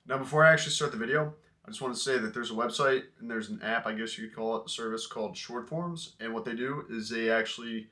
Now, before I actually start the video, I just want to say that there's a website and there's an app, I guess you could call it, a service called Short Forms. And what they do is they actually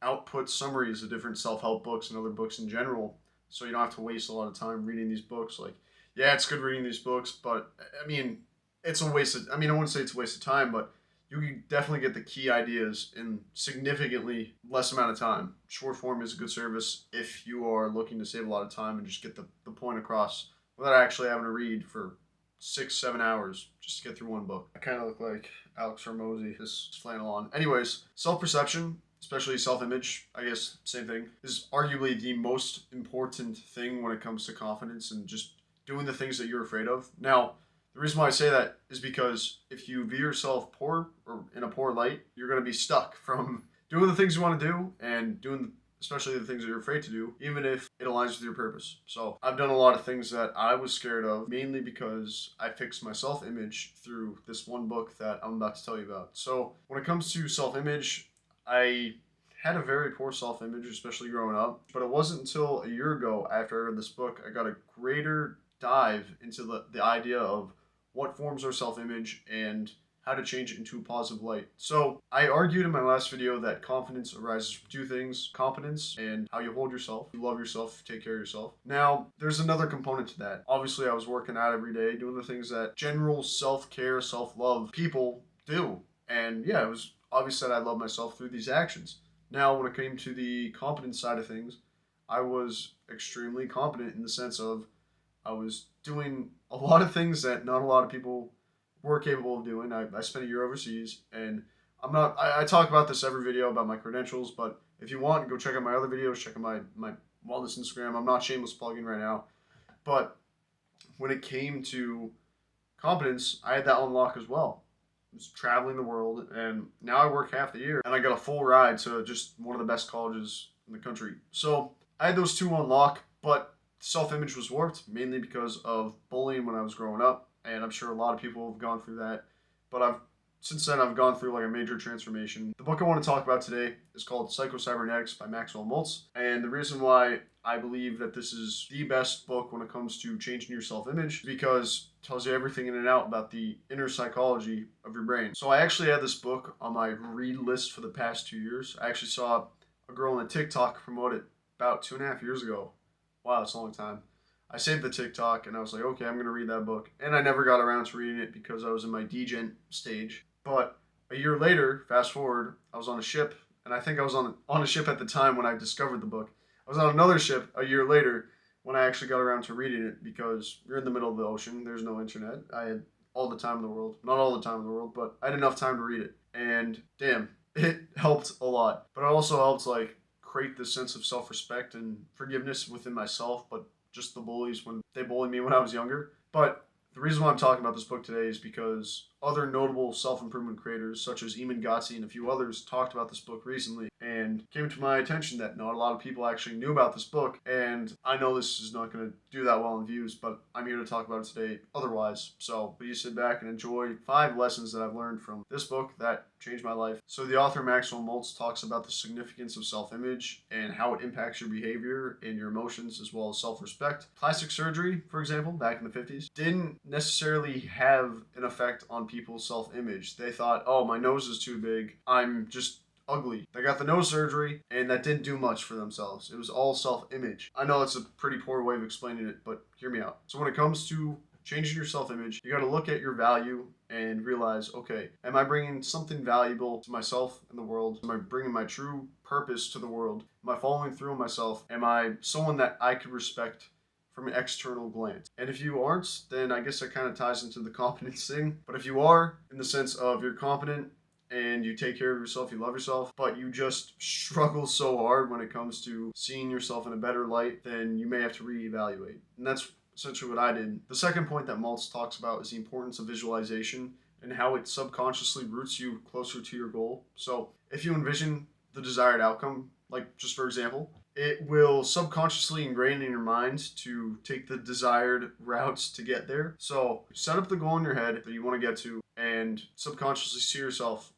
output summaries of different self-help books and other books in general. So you don't have to waste a lot of time reading these books. Like, yeah, it's good reading these books, but I mean, it's a waste of, I wouldn't say it's a waste of time, but you can definitely get the key ideas in significantly less amount of time. Short form is a good service if you are looking to save a lot of time and just get the point across without actually having to read for 6-7 hours just to get through one book. I kind of look like Alex Hormozy, just flannel on. Anyways, self-perception, especially self-image, I guess same thing, is arguably the most important thing when it comes to confidence and just doing the things that you're afraid of. Now, the reason why I say that is because if you view yourself poor or in a poor light, you're going to be stuck from doing the things you want to do and doing especially the things that you're afraid to do, even if it aligns with your purpose. So I've done a lot of things that I was scared of, mainly because I fixed my self-image through this one book that I'm about to tell you about. So when it comes to self-image, I had a very poor self-image, especially growing up, but it wasn't until a year ago after I read this book, I got a greater dive into the idea of what forms our self-image and how to change it into a positive light. So I argued in my last video that confidence arises from two things: competence and how you hold yourself. You love yourself, take care of yourself. Now, there's another component to that. Obviously, I was working out every day, doing the things that general self-care, self-love people do. And yeah, it was obvious that I love myself through these actions. Now, when it came to the competence side of things, I was extremely competent in the sense of I was doing a lot of things that not a lot of people were capable of doing. I spent a year overseas, and I talk about this every video about my credentials, but if you want, go check out my other videos, check out my wellness Instagram. I'm not shameless plugging right now. But when it came to competence, I had that unlock as well. I was traveling the world, and now I work half the year, and I got a full ride to just one of the best colleges in the country. So I had those two unlock, but self-image was warped, mainly because of bullying when I was growing up. And I'm sure a lot of people have gone through that. But since then I've gone through like a major transformation. The book I want to talk about today is called Cybernetics by Maxwell Maltz. And the reason why I believe that this is the best book when it comes to changing your self-image is because it tells you everything in and out about the inner psychology of your brain. So I actually had this book on my read list for the past 2 years. I actually saw a girl on a TikTok promote it about 2.5 years ago. Wow, that's a long time. I saved the TikTok and I was like, okay, I'm going to read that book. And I never got around to reading it because I was in my degent stage. But a year later, fast forward, I was on a ship. And I think I was on a ship at the time when I discovered the book. I was on another ship a year later when I actually got around to reading it because you're in the middle of the ocean. There's no internet. I had all the time in the world. Not all the time in the world, but I had enough time to read it. And damn, it helped a lot. But it also helped create this sense of self-respect and forgiveness within myself, but just the bullies when they bullied me when I was younger. But the reason why I'm talking about this book today is because other notable self-improvement creators, such as Eamon Gotzi and a few others, talked about this book recently and came to my attention that not a lot of people actually knew about this book. And I know this is not going to do that well in views, but I'm here to talk about it today otherwise. So please sit back and enjoy 5 lessons that I've learned from this book that changed my life. So the author Maxwell Maltz talks about the significance of self-image and how it impacts your behavior and your emotions as well as self-respect. Plastic surgery, for example, back in the 50s, didn't necessarily have an effect on people's self-image. They thought, oh, my nose is too big, I'm just ugly. They got the nose surgery and that didn't do much for themselves. It was all self-image. I know that's a pretty poor way of explaining it, but hear me out. So when it comes to changing your self-image, you got to look at your value and realize, okay, am I bringing something valuable to myself and the world? Am I bringing my true purpose to the world? Am I following through on myself? Am I someone that I could respect from an external glance? And if you aren't, then I guess that kind of ties into the competence thing. But if you are, in the sense of you're competent and you take care of yourself, you love yourself, but you just struggle so hard when it comes to seeing yourself in a better light, then you may have to reevaluate. And that's essentially what I did. The second point that Maltz talks about is the importance of visualization and how it subconsciously roots you closer to your goal. So if you envision the desired outcome, like just for example, it will subconsciously ingrain in your mind to take the desired routes to get there. So set up the goal in your head that you want to get to and subconsciously see yourself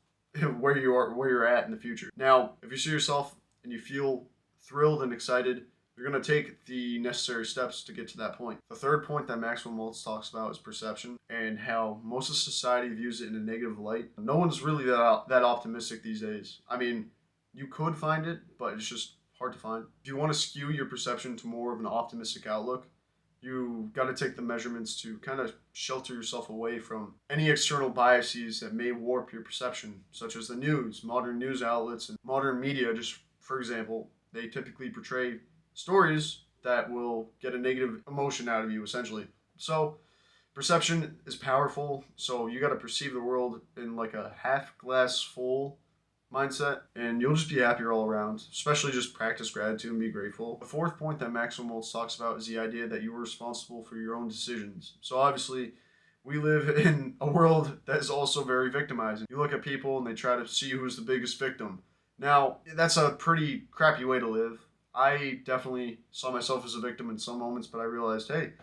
where you're at in the future. Now, if you see yourself and you feel thrilled and excited You're going to take the necessary steps to get to that point. The third point that Maxwell Maltz talks about is perception and how most of society views it in a negative light. No one's really that optimistic these days. I mean, you could find it, but it's just hard to find. If you want to skew your perception to more of an optimistic outlook, you got to take the measurements to kind of shelter yourself away from any external biases that may warp your perception, such as the news, modern news outlets, and modern media. Just for example, they typically portray stories that will get a negative emotion out of you, essentially. So perception is powerful, so you got to perceive the world in like a half glass full mindset, and you'll just be happier all around. Especially just practice gratitude and be grateful. The fourth point that Maxwell Maltz talks about is the idea that you are responsible for your own decisions. So obviously, we live in a world that is also very victimizing. You look at people and they try to see who's the biggest victim. Now, that's a pretty crappy way to live. I definitely saw myself as a victim in some moments, but I realized, hey,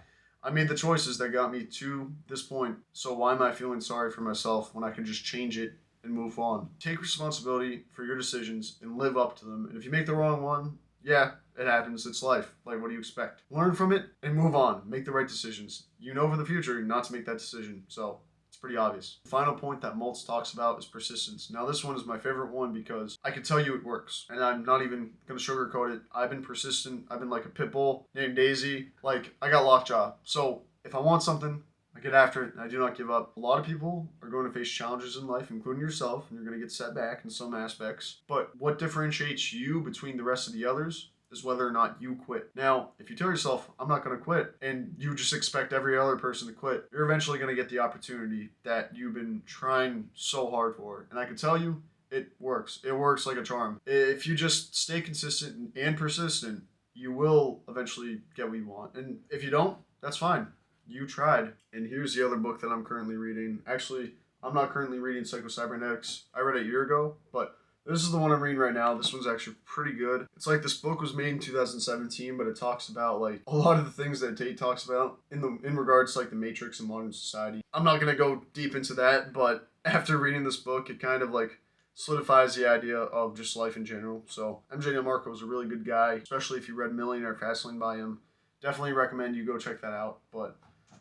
I made the choices that got me to this point. So why am I feeling sorry for myself when I can just change it and move on? Take responsibility for your decisions and live up to them. And if you make the wrong one, yeah, it happens. It's life. Like, what do you expect? Learn from it and move on. Make the right decisions. You know for the future not to make that decision. So it's pretty obvious. The final point that Maltz talks about is persistence. Now, this one is my favorite one because I can tell you it works. And I'm not even going to sugarcoat it. I've been persistent. I've been like a pit bull named Daisy. Like, I got lockjaw. So if I want something, I get after it, and I do not give up. A lot of people are going to face challenges in life, including yourself, and you're going to get set back in some aspects. But what differentiates you between the rest of the others is whether or not you quit. Now, if you tell yourself, I'm not going to quit, and you just expect every other person to quit, you're eventually going to get the opportunity that you've been trying so hard for. And I can tell you, it works. It works like a charm. If you just stay consistent and persistent, you will eventually get what you want. And if you don't, that's fine. You tried. And here's the other book that I'm currently reading. Actually, I'm not currently reading Cybernetics. I read it a year ago, but this is the one I'm reading right now. This one's actually pretty good. It's like this book was made in 2017, but it talks about like a lot of the things that Tate talks about in regards to like the Matrix and modern society. I'm not gonna go deep into that, but after reading this book, it kind of like solidifies the idea of just life in general. So MJ DeMarco is a really good guy, especially if you read Millionaire Fastlane by him. Definitely recommend you go check that out. But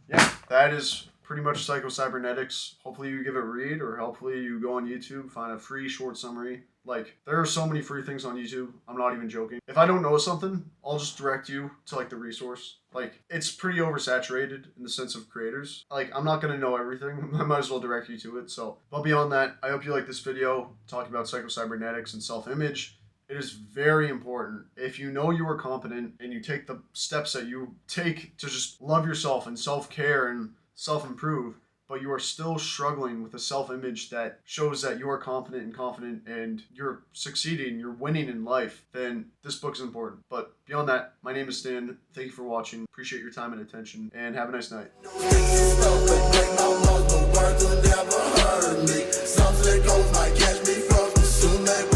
yeah, that is pretty much Cybernetics. Hopefully you give it a read, or hopefully you go on YouTube, find a free short summary. Like, there are so many free things on YouTube. I'm not even joking. If I don't know something, I'll just direct you to like the resource. Like, it's pretty oversaturated in the sense of creators. Like, I'm not going to know everything. I might as well direct you to it. So, but beyond that, I hope you like this video talking about Cybernetics and self-image. It is very important. If you know you are competent and you take the steps that you take to just love yourself and self-care and self-improve, but you are still struggling with a self-image that shows that you are confident and confident and you're succeeding, you're winning in life, then this book is important. But beyond that, my name is Stan. Thank you for watching. Appreciate your time and attention, and have a nice night.